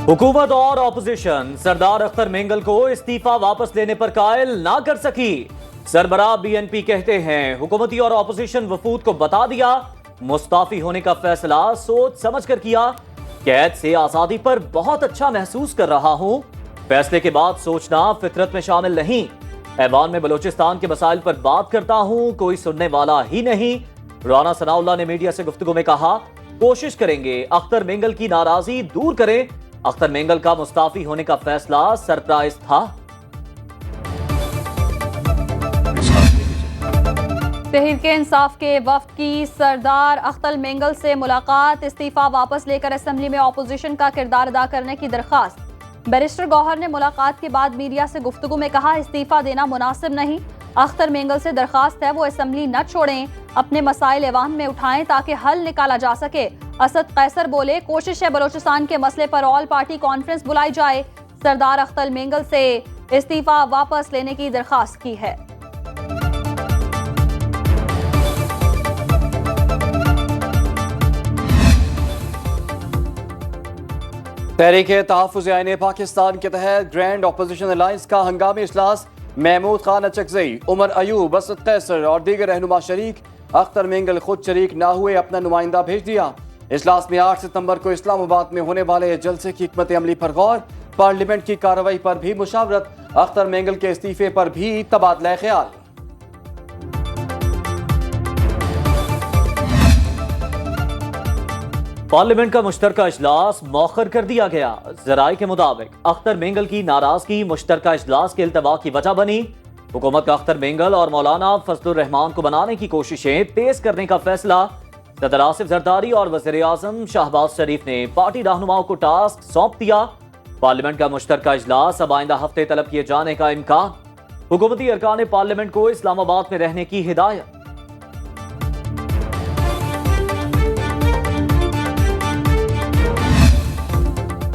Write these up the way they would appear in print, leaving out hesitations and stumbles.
हुकूमत और ऑपोजिशन सरदार अख्तर मेंगल को इस्तीफा वापस लेने पर कायल ना कर सकी। सरबराह बीएनपी कहते हैं हुकूमती और ऑपोजिशन वफूद को बता दिया, मुस्ताफी होने का फैसला सोच समझ कर किया। कैद से आजादी पर बहुत अच्छा महसूस कर रहा हूं, फैसले के बाद सोचना फितरत में शामिल नहीं। ऐवान में बलोचिस्तान के मसाइल पर बात करता हूं, कोई सुनने वाला ही नहीं। राना सनाउल्लाह ने मीडिया से गुफ्तगू में कहा, कोशिश करेंगे अख्तर मेंगल की नाराजगी दूर करें। अख्तर मेंगल का मुस्ताफी होने का फैसला सरप्राइज था। तहरीक इंसाफ के वफ्द की सरदार अख्तर मेंगल से मुलाकात, इस्तीफा वापस लेकर असेंबली में ऑपोजिशन का किरदार अदा करने की दरख्वास्त। बैरिस्टर गौहर ने मुलाकात के बाद मीडिया से गुफ्तगू में कहा, इस्तीफा देना मुनासिब नहीं। अख्तर मेंगल से दरख्वास्त है वो असेंबली न छोड़ें, अपने मसाइल ऐवान में उठाएं ताकि हल निकाला जा सके। असद कैसर बोले, कोशिश है बलोचिस्तान के मसले पर ऑल पार्टी कॉन्फ्रेंस बुलाई जाए। सरदार अख्तर मेंगल से इस्तीफा वापस लेने की दरख्वास्त की है। तहरीक तहफ़्फ़ुज़ आईन पाकिस्तान के तहत ग्रैंड अपोजिशन अलायंस का हंगामी इजलास। महमूद खान अचकज़ई, उमर अयूब, असद कैसर और दीगर रहनुमा शरीक। अख्तर मेंगल खुद शरीक ना हुए, अपना नुमाइंदा भेज दिया। इजलास में 8 सितंबर को इस्लामाबाद में होने वाले जलसे की हिकमत अमली पर गौर, पार्लियामेंट की कार्रवाई पर भी मुशावरत, अख्तर मेंगल के इस्तीफे पर भी तबादला ख्याल। पार्लियामेंट का मुश्तरका इजलास मौखर कर दिया गया। जराये के मुताबिक अख्तर मेंगल की नाराजगी मुश्तरका इजलास के इल्तवा की वजह बनी। हुकूमत का अख्तर मेंगल और मौलाना फजलुर रहमान को बनाने की कोशिशें तेज करने का फैसला। सदर आसिफ जरदारी और वज़ीर आज़म शहबाज शरीफ ने पार्टी रहनुमाओं को टास्क सौंप दिया। पार्लियामेंट का मुश्तरका इजलास अब आइंदा हफ्ते तलब किए जाने का इम्कान। हुकूमती अरकान पार्लियामेंट को इस्लामाबाद में रहने की हिदायत।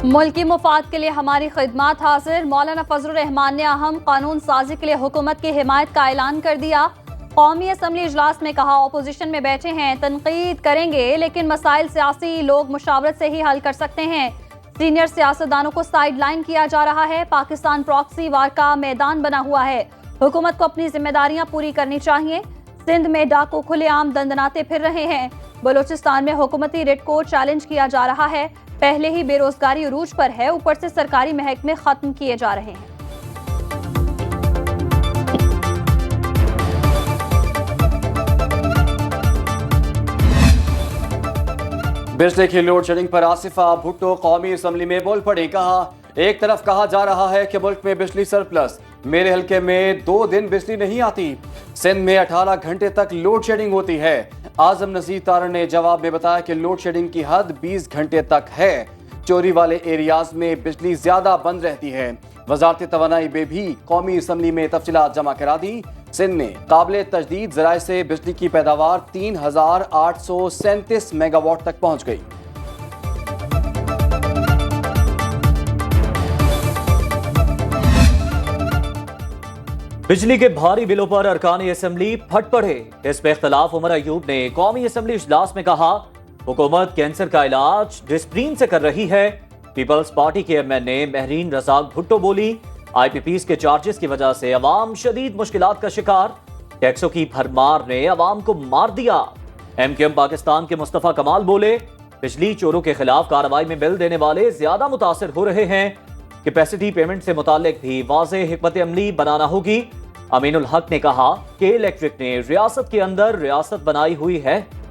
मुल्की मुफाद के लिए हमारी खिदमत हाजिर। मौलाना फजलुर रहमान ने अहम कानून साजी के लिए हुकूमत की हिमायत का ऐलान कर दिया। कौमी असम्बली इजलास में कहा, ऑपोजिशन में बैठे हैं, तनकीद करेंगे लेकिन मसाइल सियासी लोग मुशावरत से ही हल कर सकते हैं। सीनियर सियासतदानों को साइड लाइन किया जा रहा है। पाकिस्तान प्रॉक्सी वार का मैदान बना हुआ है। हुकूमत को अपनी जिम्मेदारियां पूरी करनी चाहिए। सिंध में डाकू खुलेआम दंदनाते फिर रहे हैं। बलोचिस्तान में हुकूमती रिट को चैलेंज किया जा रहा है। पहले ही बेरोजगारी उरूज पर है, ऊपर से सरकारी महकमे खत्म किए जा रहे हैं। बिजली की लोड शेडिंग पर आसिफा भुट्टो कौमी असम्बली में बोल पड़ी। कहा, एक तरफ कहा जा रहा है कि मुल्क में बिजली सरप्लस, मेरे हल्के में 2 दिन बिजली नहीं आती। सिंध में 18 घंटे तक लोड शेडिंग होती है। आजम नजीर तारण ने जवाब में बताया कि लोड शेडिंग की हद 20 घंटे तक है। चोरी वाले एरियाज में बिजली ज्यादा बंद रहती है। वजारत तवानाई में भी कौमी असम्बली में तफसीलात जमा करा दी। सिंध में काबिल तजदीद जराए से बिजली की पैदावार 3837 मेगावाट तक पहुंच गई। बिजली के भारी बिलों पर अरकान असेंबली फट पड़े। इस पे इख्तलाफ उमर अयूब ने कौमी असम्बली इजलास में कहा, हुकूमत कैंसर का इलाज डिस्प्रीन से कर रही है। पीपल्स पार्टी के एमएनए महरीन रजाक भुट्टो बोली, आईपीपीज के चार्जेस की वजह से अवाम शदीद मुश्किलात का शिकार। टैक्सों की भरमार ने अवाम को मार दिया। एमक्यूएम पाकिस्तान के मुस्तफा कमाल बोले, बिजली चोरों के खिलाफ कार्रवाई में बिल देने वाले ज्यादा मुतासिर हो रहे हैं। कैपेसिटी पेमेंट से मुताल्लिक भी वाज़ेह हिकमत अमली बनाना होगी। अमीनुल हक ने कहा कि इलेक्ट्रिक ने रियासत के अंदर रियासत बनाई हुई है।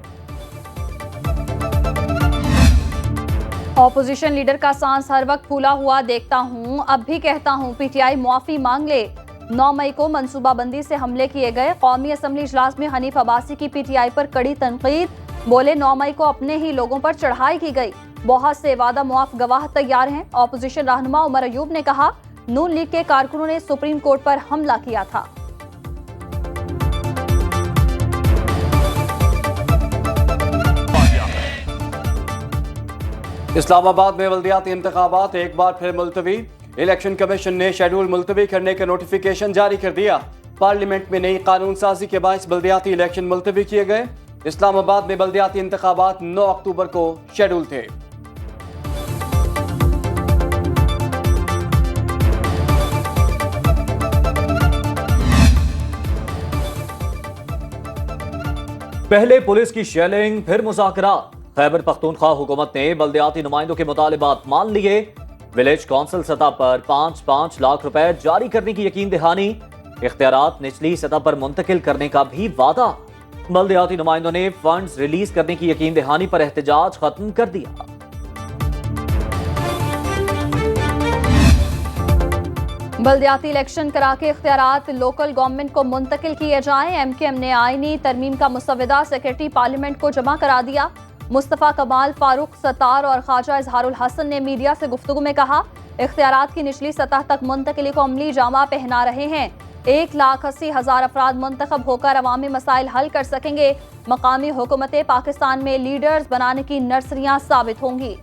ऑपोजिशन लीडर का सांस हर वक्त फूला हुआ देखता हूं, अब भी कहता हूं पीटीआई मुआफी मांग ले। 9 मई को मनसूबाबंदी से हमले किए गए। कौमी असम्बली इजलास में हनीफ अब्बासी की पीटीआई पर कड़ी तनकीद। बोले, 9 मई को अपने ही लोगों पर चढ़ाई की गई। बहुत से वादा मुआफ गवाह तैयार हैं। ऑपोजिशन रहनुमा उमर अयूब ने कहा, नून लीग के कारकुनों ने सुप्रीम कोर्ट पर हमला किया था। इस्लामाबाद में बल्दियाती इंतखाबात एक बार फिर मुलतवी। इलेक्शन कमीशन ने शेड्यूल मुलतवी करने का नोटिफिकेशन जारी कर दिया। पार्लियामेंट में नई कानून साजी के बायस बल्दियाती इलेक्शन मुलतवी किए गए। इस्लामाबाद में बल्दियाती इंतखाबात 9 अक्टूबर को शेड्यूल थे। पहले पुलिस की शेलिंग, फिर मुज़ाकरात। खैबर पख्तूनख्वा हुकूमत ने बल्दियाती नुमाइंदों के मुतालिबात मान लिए। विलेज कौंसिल सतह पर 5-5 लाख रुपए जारी करने की यकीन दहानी। इख्तियारात निचली सतह पर मुंतकिल करने का भी वादा। बल्दियाती नुमाइंदों ने फंड्स रिलीज करने की यकीन दहानी पर एहतजाज खत्म कर दिया। बल्दियाती इलेक्शन करा के इख्तियारात लोकल गवर्नमेंट को मुंतकिल किए जाएं। MKM ने आईनी तरमीम का मुसवदा सेक्रेटरी पार्लियामेंट को जमा करा दिया। मुस्तफ़ा कमाल, फारूक सत्तार और ख्वाजा इजहारुल हसन ने मीडिया से गुफ्तगू में कहा, इख्तियारात की निचली सतह तक मुंतकिली को अमली जामा पहना रहे हैं। 1,80,000 अफराद मुंतखब होकर अवामी मसाइल हल कर सकेंगे। मकामी हुकूमतें पाकिस्तान में लीडर्स बनाने की नर्सरियां साबित होंगी।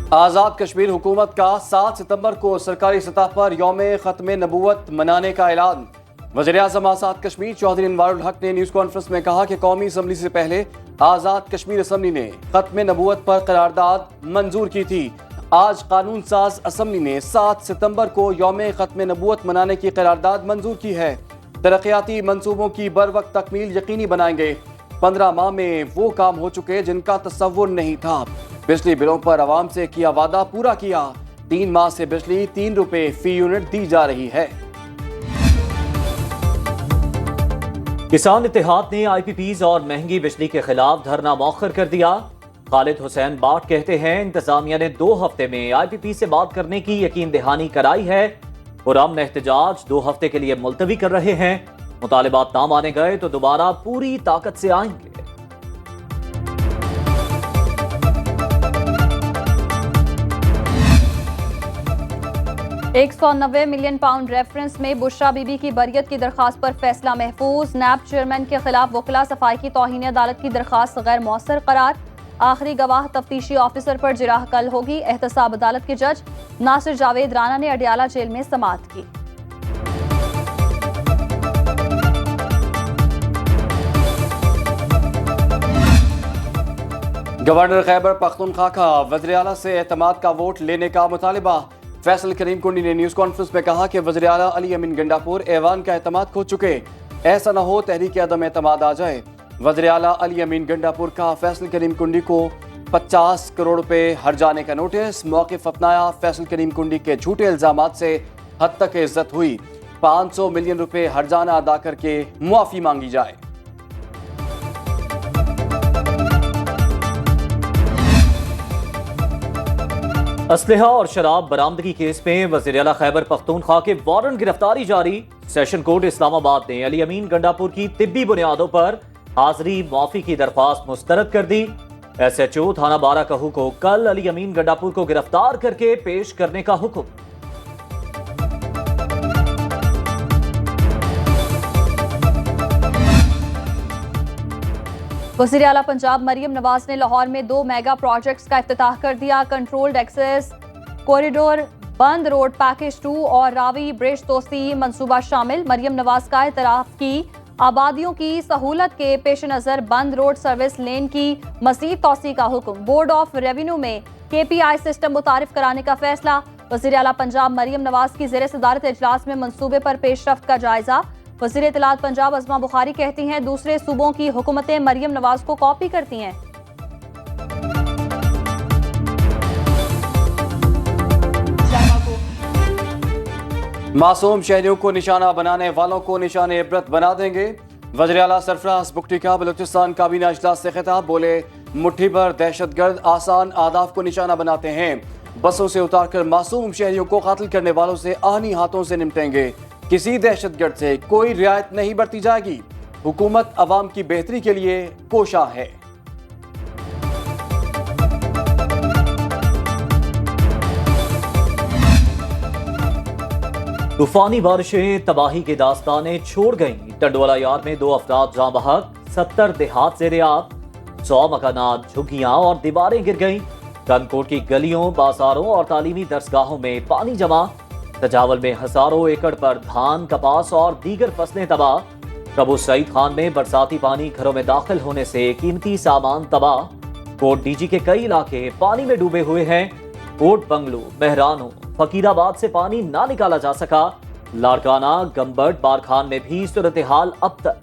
आज़ाद कश्मीर हुकूमत का 7 सितंबर को सरकारी सतह पर यौम ख़त्म नबूवत मनाने का ऐलान। वज़ीर-ए-आज़म आज़ाद कश्मीर चौधरी अनवारुल हक ने न्यूज़ कॉन्फ्रेंस में कहा कि कौमी असम्बली से पहले आज़ाद कश्मीर असम्बली ने ख़त्म नबूवत पर करारदाद मंजूर की थी। आज कानून साज असम्बली ने 7 सितंबर को यौम ख़त्म नबूवत मनाने की करारदाद मंजूर की है। तरक्याती मंसूबों की बर वक्त तकमील यकीनी बनाएंगे। 15 माह में वो काम हो चुके जिनका तसव्वुर नहीं था। बिजली बिलों पर आवाम से किया वादा पूरा किया। 3 माह से बिजली 3 रुपए फी यूनिट दी जा रही है। किसान इत्तेहाद ने IPPs और महंगी बिजली के खिलाफ धरना मौखर कर दिया। खालिद हुसैन बाट कहते हैं, इंतजामिया ने 2 हफ्ते में IPP से बात करने की यकीन दहानी कराई है। पुरअमन एहतजाज 2 हफ्ते के लिए मुलतवी कर रहे हैं। मुतालिबात ना माने गए तो दोबारा पूरी ताकत से आएंगे। 190 मिलियन पाउंड रेफरेंस में बुशरा बीबी की बरियत की दरखास्त पर फैसला महफूज। नैब चेयरमैन के खिलाफ वकला सफाई की तौहीन अदालत की दरखास्त गैर मौसर करार। आखिरी गवाह तफ्तीशी ऑफिसर पर जिराह कल होगी। एहतसाब अदालत के जज नासिर जावेद राना ने अडियाला जेल में समाअत की। गवर्नर खैबर पख्तूनख्वा का वज़ीर-ए-आला से एतमाद का वोट लेने का मुतालिबा। फैसल करीम कुंडी ने न्यूज़ कॉन्फ्रेंस में कहा कि वज़ीर-ए-आला अली अमीन गंडापुर ऐवान का एतमाद खो चुके। ऐसा न हो तहरीक अदम एतमाद आ जाए। वज़ीर-ए-आला अली अमीन गंडापुर का फैसल करीम कुंडी को 50 करोड़ रुपए हर जाने का नोटिस। मौक़िफ़ अपनाया। फैसल करीम कुंडी के झूठे इल्ज़ामात से हद तक इज्जत हुई। 500 मिलियन रुपए हर जाना अदा करके मुआफ़ी मांगी जाए। असलहा और शराब बरामदगी केस में वज़ीर-ए-आला खैबर पख्तूनख्वा के वारंट गिरफ्तारी जारी। सेशन कोर्ट इस्लामाबाद ने अली अमीन गंडापुर की तिब्बी बुनियादों पर हाजिरी माफी की दरख्वास्त मुस्तरद कर दी। SHO थाना बारा कहू को कल अली अमीन गंडापुर को गिरफ्तार करके पेश करने का हुक्म। वज़ीर-ए-आला पंजाब मरियम नवाज ने लाहौर में 2 मेगा प्रोजेक्ट्स का इफ्तिताह कर दिया। कंट्रोल्ड एक्सेस कॉरिडोर, बंद रोड पैकेज 2 और रावी ब्रिज तोसी मंसूबा शामिल। मरियम नवाज का इतराफ की आबादियों की सहूलत के पेश नज़र बंद रोड सर्विस लेन की मज़ीद तोसी का हुक्म। बोर्ड ऑफ रेवेन्यू में KPI सिस्टम मुतारिफ कराने का फैसला। वज़ीर-ए-आला पंजाब मरियम नवाज की ज़ेर सदारत इजलास में मंसूबे पर पेशरफ्त का जायजा। वज़ीर इत्तलात पंजाब अज़मा बुखारी कहती हैं, दूसरे सूबों की हुकूमतें मरियम नवाज को कॉपी करती हैं। मासूम शहरियों को निशाना बनाने वालों को निशाने इबरत बना देंगे। वज़ीर-ए-आला सरफराज बुख्ती का बलूचिस्तान काबीना इजलास से खिताब। बोले, मुट्ठी भर दहशतगर्द आसान आदाफ को निशाना बनाते हैं। बसों से उतारकर मासूम शहरियों को कातिल करने वालों से आहनी हाथों से निपटेंगे। किसी दहशतगर्द से कोई रियायत नहीं बरती जाएगी। हुकूमत अवाम की बेहतरी के लिए कोशा है। तूफानी बारिशें तबाही के दास्ताने छोड़ गईं। टंडवाला यार्ड में 2 अफराद जाँ बहक, 70 देहात ज़ेर-ए-आब, 100 मकानात, झुग्गियां और दीवारें गिर गईं। कनकोट की गलियों, बाजारों और तालीमी दरसगाहों में पानी जमा। तजावल में हजारों एकड़ पर धान, कपास और दीगर फसलें तबाह। कबू सईद खान में बरसाती पानी घरों में दाखिल होने से कीमती सामान तबाह। कोट डीजी के कई इलाके पानी में डूबे हुए हैं। कोट बंगलो, मेहरानो, फकीराबाद से पानी ना निकाला जा सका। लाड़काना, गंबट, बारखान में भी सूरत हाल अब तक।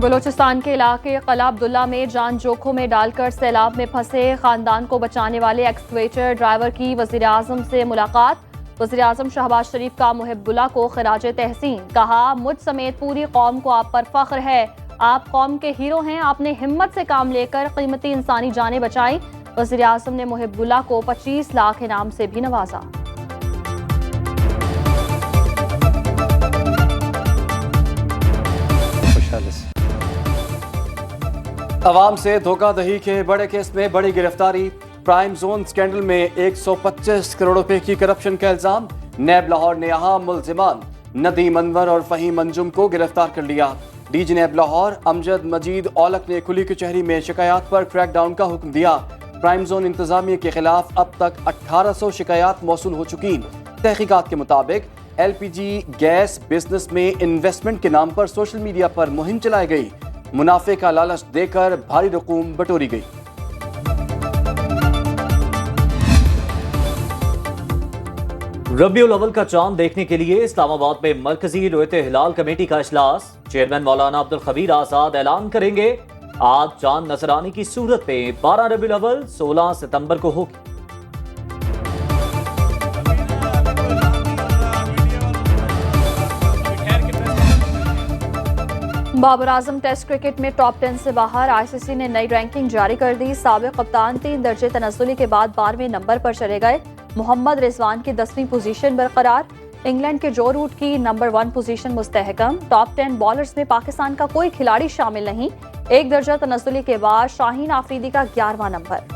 बलूचिस्तान के इलाके कला अब्दुल्ला में जान जोखों में डालकर सैलाब में फंसे खानदान को बचाने वाले एक्सकवेटर ड्राइवर की वजीर आजम से मुलाकात। वजीर आजम शहबाज शरीफ का मुहिब्बुल्लाह को खिराज तहसीन, कहा मुझ समेत पूरी कौम को आप पर फख्र है, आप कौम के हीरो हैं, आपने हिम्मत से काम लेकर कीमती इंसानी जानें बचाई। वजीर आजम ने मुहिब्बुल्लाह को 25 लाख इनाम से भी नवाजा। अवाम से धोखाधड़ी के बड़े केस में बड़ी गिरफ्तारी। प्राइम जोन स्कैंडल में 125 करोड़ रुपए की करप्शन का इल्जाम। नैब लाहौर ने अहम मुल्जिमान नदीम अनवर और फहीम अंजुम को गिरफ्तार कर लिया। डीजी नैब लाहौर अमजद मजीद औलक ने खुली कचहरी में शिकायत पर क्रैकडाउन का हुक्म दिया। प्राइम जोन इंतजामिया के खिलाफ अब तक 1800 शिकायत मौसूल हो चुकी। तहकीकात के मुताबिक LPG गैस बिजनेस में इन्वेस्टमेंट के नाम पर सोशल मीडिया पर मुहिम चलाई गई। मुनाफे का लालच देकर भारी रकूम बटोरी गई। रबीउल अव्वल का चांद देखने के लिए इस्लामाबाद में मरकजी रोयत हिलाल कमेटी का इजलास। चेयरमैन मौलाना अब्दुल खबीर आजाद ऐलान करेंगे आज चांद नजर आने की सूरत में 12 रबीउल अव्वल 16 सितंबर को होगी। बाबर आजम टेस्ट क्रिकेट में टॉप 10 से बाहर। ICC ने नई रैंकिंग जारी कर दी। साबिक कप्तान 3 दर्जे तनज़्ज़ुली के बाद 12वें नंबर पर चले गए। मोहम्मद रिजवान की 10वीं पोजीशन बरकरार। इंग्लैंड के जो रूट की नंबर 1 पोजीशन मुस्तहकम। टॉप 10 बॉलर्स में पाकिस्तान का कोई खिलाड़ी शामिल नहीं। 1 दर्जा तनज़्ज़ुली के बाद शाहीन आफरीदी का 11वां नंबर।